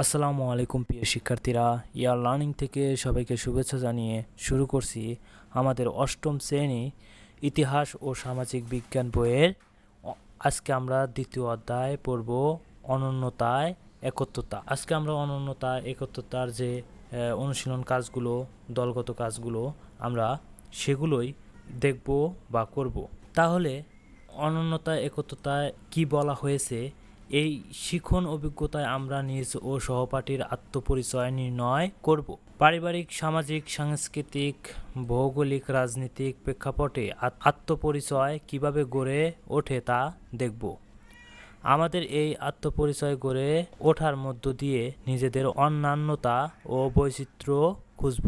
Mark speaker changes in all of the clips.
Speaker 1: আসসালামু আলাইকুম প্রিয় শিক্ষার্থীরা, ইয়ার লার্নিং থেকে সবাইকে শুভেচ্ছা জানিয়ে শুরু করছি আমাদের অষ্টম শ্রেণী ইতিহাস ও সামাজিক বিজ্ঞান বইয়ের আজকে আমরা দ্বিতীয় অধ্যায় পড়ব অনন্যতায় একত্বতা। আজকে আমরা অনন্যতা একত্বতার যে অনুশীলন কাজগুলো, দলগত কাজগুলো আমরা সেগুলোই দেখব বা করব। তাহলে অনন্যতা একত্বতায় কি বলা হয়েছে? এই শিখন অভিজ্ঞতায় আমরা নিজ ও সহপাঠীর আত্মপরিচয় নির্ণয় করব। পারিবারিক, সামাজিক, সাংস্কৃতিক, ভৌগোলিক, রাজনৈতিক প্রেক্ষাপটে আত্মপরিচয় কিভাবে গড়ে ওঠে তা দেখব। আমাদের এই আত্মপরিচয় গড়ে ওঠার মধ্য দিয়ে নিজেদের অনন্যতা ও বৈচিত্র্য খুঁজব।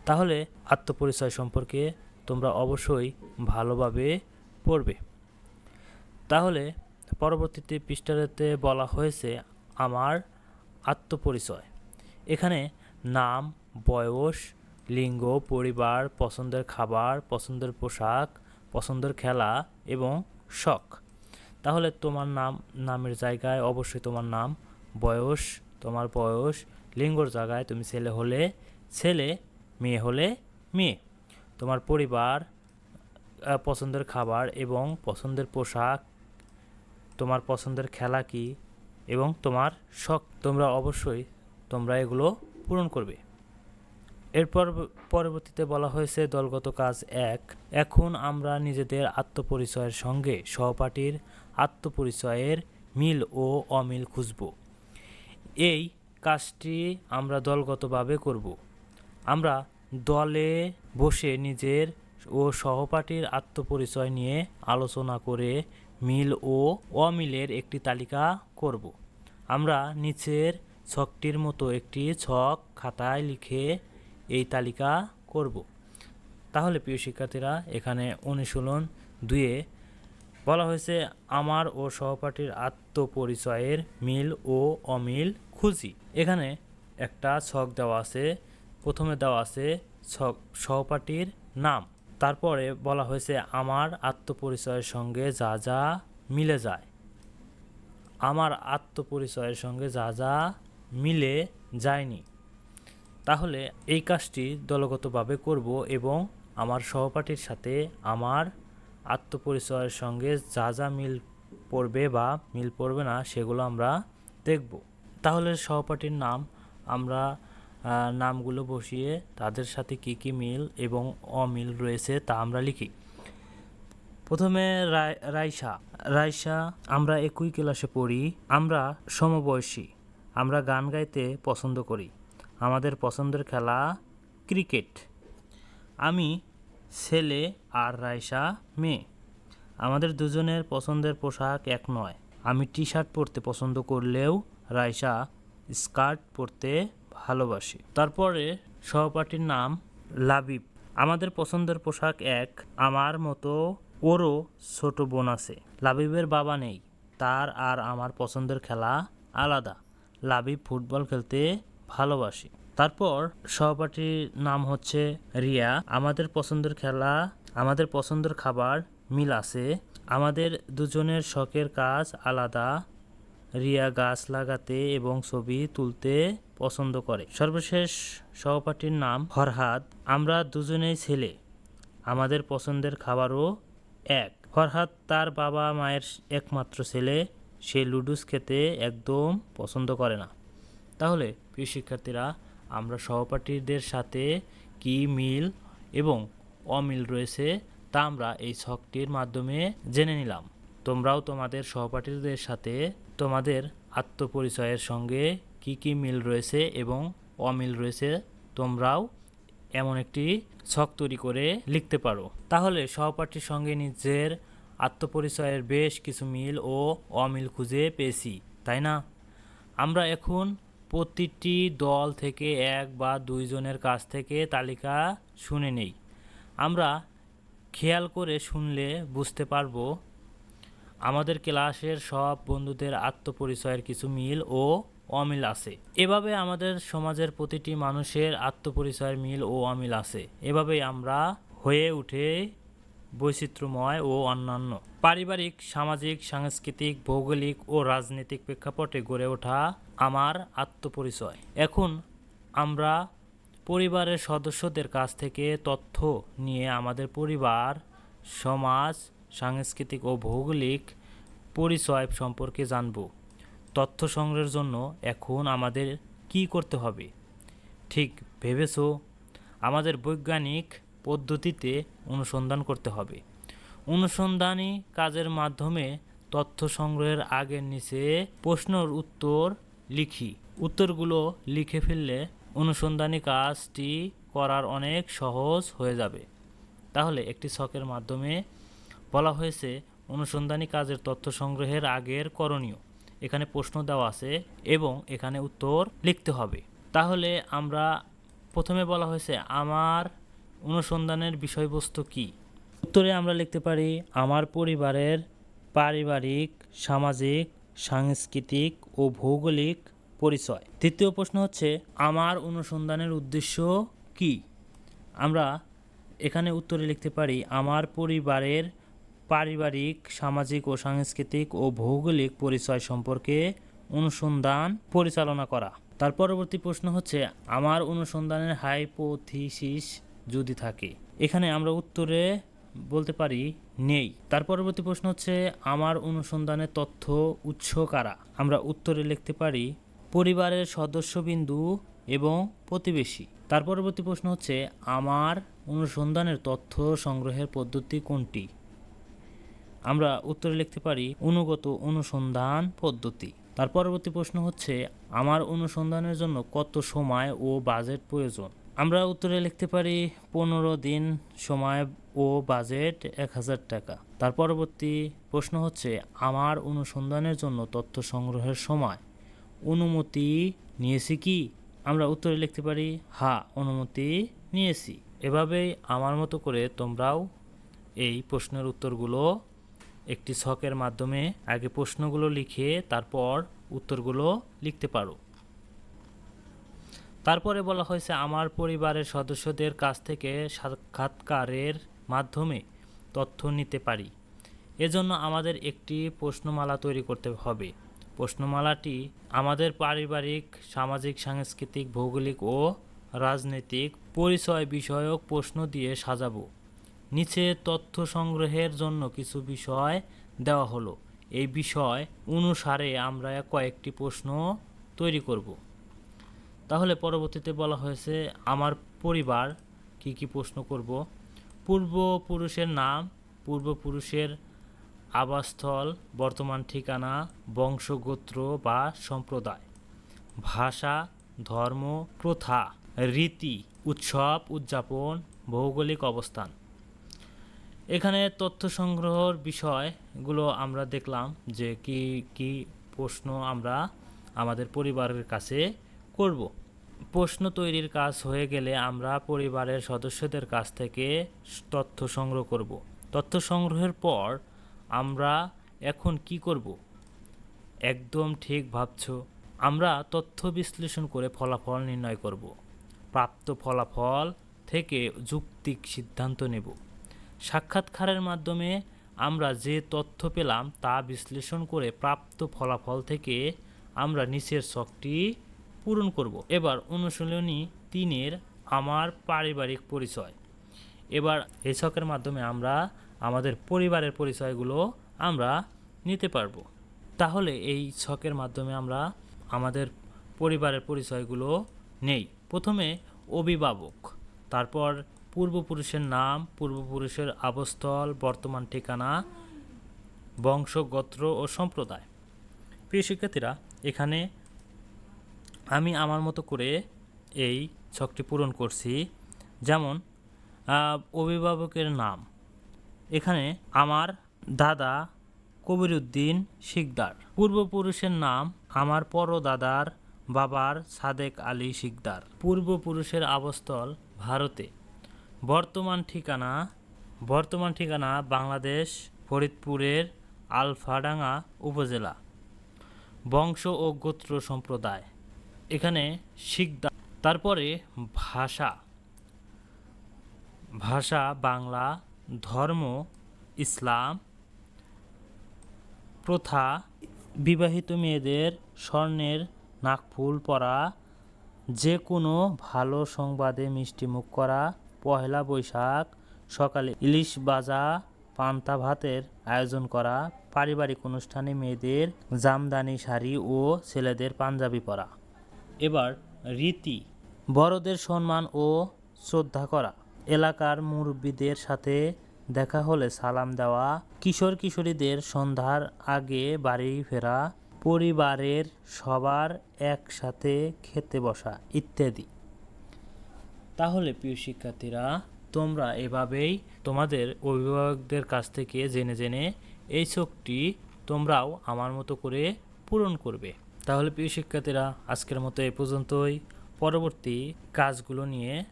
Speaker 1: তাহলে আত্মপরিচয় সম্পর্কে তোমরা অবশ্যই ভালোভাবে পড়বে। তাহলে পরবর্তীতে পৃষ্ঠাতে বলা হয়েছে আমার আত্মপরিচয়। এখানে নাম, বয়স, লিঙ্গ, পরিবার, পছন্দের খাবার, পছন্দের পোশাক, পছন্দের খেলা এবং শখ। তাহলে তোমার নামের জায়গায় অবশ্যই তোমার নাম, বয়স তোমার বয়স, লিঙ্গর জায়গায় তুমি ছেলে হলে ছেলে, মেয়ে হলে মেয়ে। তোমার পরিবার, পছন্দের খাবার এবং পছন্দের পোশাক, তোমার পছন্দের খেলা কি এবং তোমার শখ, তোমরা এগুলো পূরণ করবে। এরপর পরবর্তীতে বলা হয়েছে দলগত কাজ 1। এখন আমরা নিজেদের আত্মপরিচয়ের সঙ্গে সহপাঠীর আত্মপরিচয়ের মিল ও অমিল খুঁজব। এই কাজটি আমরা দলগতভাবে করব। আমরা দলে বসে নিজের ও সহপাঠীর আত্মপরিচয় নিয়ে আলোচনা করে মিল ও অমিলের একটি তালিকা করব। আমরা নিচের ছকটির মতো একটি ছক খাতায় লিখে এই তালিকা করব। তাহলে প্রিয় শিক্ষার্থীরা, এখানে অনুশীলন 2-এ বলা হয়েছে আমার ও সহপাঠীর আত্মপরিচয়ের মিল ও অমিল খুঁজি। এখানে একটা ছক দেওয়া আছে। প্রথমে দেওয়া আছে সহপাঠীর নাম, তারপরে বলা হয়েছে আমার আত্মপরিচয়ের সঙ্গে যা যা মিলে যায়। আমার আত্মপরিচয়ের সঙ্গে যা যা মিলে যায়নি। তাহলে এই কাজটি দলগতভাবে করব এবং আমার সহপাঠীর সাথে আমার আত্মপরিচয়ের সঙ্গে যা যা মিল পড়বে বা মিল পড়বে না সেগুলো আমরা দেখব। তাহলে সহপাঠীর নাম, আমরা নামগুলো বসিয়ে তাদের সাথে কি কি মিল এবং অমিল রয়েছে তা আমরা লিখি। প্রথমে রাইসা, আমরা একই ক্লাসে পড়ি, আমরা সমবয়সী, আমরা গান গাইতে পছন্দ করি, আমাদের পছন্দের খেলা ক্রিকেট, আমি ছেলে আর রাইসা মেয়ে, আমাদের দুজনের পছন্দের পোশাক এক নয়, আমি টি শার্ট পরতে পছন্দ করলেও রাইসা স্কার্ট পরতে ভালোবাসি। তারপরে সহপাঠীর নাম লাবিব, আমাদের পছন্দের পোশাক এক, আমার মতো ওরও ছোট বোন আছে, লাবিবের বাবা নেই, তার আর আমার পছন্দের খেলা আলাদা, লাবিব ফুটবল খেলতে ভালোবাসি। তারপর সহপাঠীর নাম হচ্ছে রিয়া, আমাদের পছন্দের খেলা, আমাদের পছন্দের খাবার মিল আছে, আমাদের দুজনের শখের কাজ আলাদা, রিয়া গাছ লাগাতে এবং ছবি তুলতে পছন্দ করে। সর্বশেষ সহপাঠীর নাম ফরহাদ, আমরা দুজনেই ছেলে, আমাদের পছন্দের খাবারও এক, ফরহাদ তার বাবা মায়ের একমাত্র ছেলে, সে লুডুস খেতে একদম পছন্দ করে না। তাহলে প্রিয় শিক্ষার্থীরা, আমরা সহপাঠীদের সাথে কি মিল এবং অমিল রয়েছে তা আমরা এই ছকটির মাধ্যমে জেনে নিলাম। তোমরাও তোমাদের সহপাঠীদের সাথে তোমাদের আত্মপরিচয়ের সঙ্গে কি কি মিল রয়েছে এবং অমিল রয়েছে তোমরাও এমন একটি ছক তৈরি করে লিখতে পারো। তাহলে সহপাঠীর সঙ্গে নিজের আত্মপরিচয়ের বেশ কিছু মিল ও অমিল খুঁজে পেয়েছি, তাই না? আমরা এখন প্রতিটি দল থেকে 1 বা 2 জনের কাছ থেকে তালিকা শুনে নেই। আমরা খেয়াল করে শুনলে বুঝতে পারবো আমাদের ক্লাসের সব বন্ধুদের আত্মপরিচয়ের কিছু মিল ও অমিল আছে। এভাবে আমাদের সমাজের প্রতিটি মানুষের আত্মপরিচয়ের মিল ও অমিল আছে। এভাবেই আমরা হয়ে উঠে বৈচিত্র্যময় ও অন্যান্য। পারিবারিক, সামাজিক, সাংস্কৃতিক, ভৌগোলিক ও রাজনৈতিক প্রেক্ষাপটে গড়ে ওঠা আমার আত্মপরিচয়। এখন আমরা পরিবারের সদস্যদের কাছ থেকে তথ্য নিয়ে আমাদের পরিবার, সমাজ, সাংস্কৃতিক ও ভৌগোলিক পরিচয় সম্পর্কে জানব। তথ্য সংগ্রহের জন্য এখন আমাদের কি করতে হবে? ঠিক ভেবেছো, আমাদের বৈজ্ঞানিক পদ্ধতিতে অনুসন্ধান করতে হবে। অনুসন্ধানী কাজের মাধ্যমে তথ্য সংগ্রহের আগের নিচে প্রশ্নের উত্তর লিখি। উত্তরগুলো লিখে ফেললে অনুসন্ধানী কাজটি করার অনেক সহজ হয়ে যাবে। তাহলে একটি ছকের মাধ্যমে বলা হয়েছে অনুসন্ধানী কাজের তথ্য সংগ্রহের আগের করণীয়। এখানে প্রশ্ন দেওয়া আছে এবং এখানে উত্তর লিখতে হবে। তাহলে আমরা প্রথমে বলা হয়েছে আমার অনুসন্ধানের বিষয়বস্তু কি? উত্তরে আমরা লিখতে পারি আমার পরিবারের পারিবারিক, সামাজিক, সাংস্কৃতিক ও ভৌগোলিক পরিচয়। তৃতীয় প্রশ্ন হচ্ছে আমার অনুসন্ধানের উদ্দেশ্য কি? আমরা এখানে উত্তরে লিখতে পারি আমার পরিবারের পারিবারিক, সামাজিক ও সাংস্কৃতিক ও ভৌগোলিক পরিচয় সম্পর্কে অনুসন্ধান পরিচালনা করা। তার পরবর্তী প্রশ্ন হচ্ছে আমার অনুসন্ধানের হাইপোথিসিস যদি থাকে। এখানে আমরা উত্তরে বলতে পারি নেই। তার পরবর্তী প্রশ্ন হচ্ছে আমার অনুসন্ধানের তথ্য উৎস কারা? আমরা উত্তরে লিখতে পারি পরিবারের সদস্যবিন্দু এবং প্রতিবেশী। তার পরবর্তী প্রশ্ন হচ্ছে আমার অনুসন্ধানের তথ্য সংগ্রহের পদ্ধতি কোনটি? আমরা উত্তরে লিখতে পারি অনুগত অনুসন্ধান পদ্ধতি। তার পরবর্তী প্রশ্ন হচ্ছে আমার অনুসন্ধানের জন্য কত সময় ও বাজেট প্রয়োজন? আমরা উত্তরে লিখতে পারি 15 দিন, সময় ও বাজেট 1000 টাকা। তার পরবর্তী প্রশ্ন হচ্ছে আমার অনুসন্ধানের জন্য তথ্য সংগ্রহের সময় অনুমতি নিয়েছি কি? আমরা উত্তরে লিখতে পারি হ্যাঁ, অনুমতি নিয়েছি। এভাবেই আমার মতো করে তোমরাও এই প্রশ্নের উত্তরগুলো একটি ছকের মাধ্যমে আগে প্রশ্নগুলো লিখে তারপর উত্তরগুলো লিখতে পারো। তারপরে বলা হয়েছে আমার পরিবারের সদস্যদের কাছ থেকে সাক্ষাৎকারের মাধ্যমে তথ্য নিতে পারি। এজন্য আমাদের একটি প্রশ্নমালা তৈরি করতে হবে। প্রশ্নমালাটি আমাদের পারিবারিক, সামাজিক, সাংস্কৃতিক, ভৌগোলিক ও রাজনৈতিক পরিচয় বিষয়ক প্রশ্ন দিয়ে সাজাবো। নিচে তথ্য সংগ্রহের জন্য কিছু বিষয় দেওয়া হলো। এই বিষয় অনুসারে আমরা কয়েকটি প্রশ্ন তৈরি করব। তাহলে পরবর্তীতে বলা হয়েছে আমার পরিবার কি কি প্রশ্ন করব? পূর্বপুরুষের নাম, পূর্বপুরুষের আবাসস্থল, বর্তমান ঠিকানা, বংশগোত্র বা সম্প্রদায়, ভাষা, ধর্ম, প্রথা, রীতি, উৎসব উদযাপন, ভৌগোলিক অবস্থান। এখানে তথ্য সংগ্রহের বিষয়গুলো আমরা দেখলাম যে কি কি প্রশ্ন আমরা আমাদের পরিবারের কাছে করব। প্রশ্ন তৈরির কাজ হয়ে গেলে আমরা পরিবারের সদস্যদের কাছ থেকে তথ্য সংগ্রহ করব। তথ্য সংগ্রহের পর আমরা এখন কি করব? একদম ঠিক ভাবছো। আমরা তথ্য বিশ্লেষণ করে ফলাফল নির্ণয় করব। প্রাপ্ত ফলাফল থেকে যৌক্তিক সিদ্ধান্ত নেব। সাক্ষাৎকারের মাধ্যমে আমরা যে তথ্য পেলাম তা বিশ্লেষণ করে প্রাপ্ত ফলাফল থেকে আমরা নিচের ছকটি পূরণ করব। এবার অনুশীলনী 3-এর আমার পারিবারিক পরিচয়। এবার এই ছকের মাধ্যমে আমরা আমাদের পরিবারের পরিচয়গুলো আমরা নিতে পারবো। তাহলে এই ছকের মাধ্যমে আমরা আমাদের পরিবারের পরিচয়গুলো নেই। প্রথমে অভিভাবক, তারপর পূর্বপুরুষের নাম, পূর্বপুরুষের আবাসস্থল, বর্তমান ঠিকানা, বংশগোত্র ও সম্প্রদায়। প্রিয় শিক্ষার্থীরা, এখানে আমি আমার মতো করে এই ছকটি পূরণ করছি। যেমন অভিভাবকের নাম, এখানে আমার দাদা কবিরউদ্দিন শিকদার। পূর্বপুরুষের নাম আমার পরদাদার বাবার সাদেক আলী শিকদার। পূর্বপুরুষের আবাসস্থল ভারতে। বর্তমান ঠিকানা বাংলাদেশ, ফরিদপুরের আলফাডাঙ্গা উপজেলা। বংশ ও গোত্র সম্প্রদায়, এখানে শিকদার। তারপরে ভাষা বাংলা, ধর্ম ইসলাম, প্রথা বিবাহিত মেয়েদের স্বর্ণের নাকফুল পরা, যে কোনো ভালো সংবাদে মিষ্টিমুখ করা, পহেলা বৈশাখ সকালে ইলিশ ভাজা পান্তা ভাতের আয়োজন করা, পারিবারিক অনুষ্ঠানে মেয়েদের জামদানি শাড়ি ও ছেলেদের পাঞ্জাবি পরা। এবার রীতি, বড়দের সম্মান ও শ্রদ্ধা করা, এলাকার মুরব্বীদের সাথে দেখা হলে সালাম দেওয়া, কিশোর কিশোরীদের সন্ধ্যার আগে বাড়ি ফেরা, পরিবারের সবার একসাথে খেতে বসা ইত্যাদি। তাহলে প্রিয় শিক্ষার্থীরা, তোমরা এভাবেই তোমাদের অভিভাবকদের কাছ থেকে জেনে জেনে এই শখটি তোমরাও আমার মতো করে পূরণ করবে। তাহলে প্রিয় শিক্ষার্থীরা, আজকের মতো এই পর্যন্তই। পরবর্তী কাজগুলো নিয়ে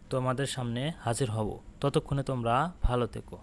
Speaker 1: তোমাদের সামনে হাজির হব। ততক্ষণে তোমরা ভালো থেকো।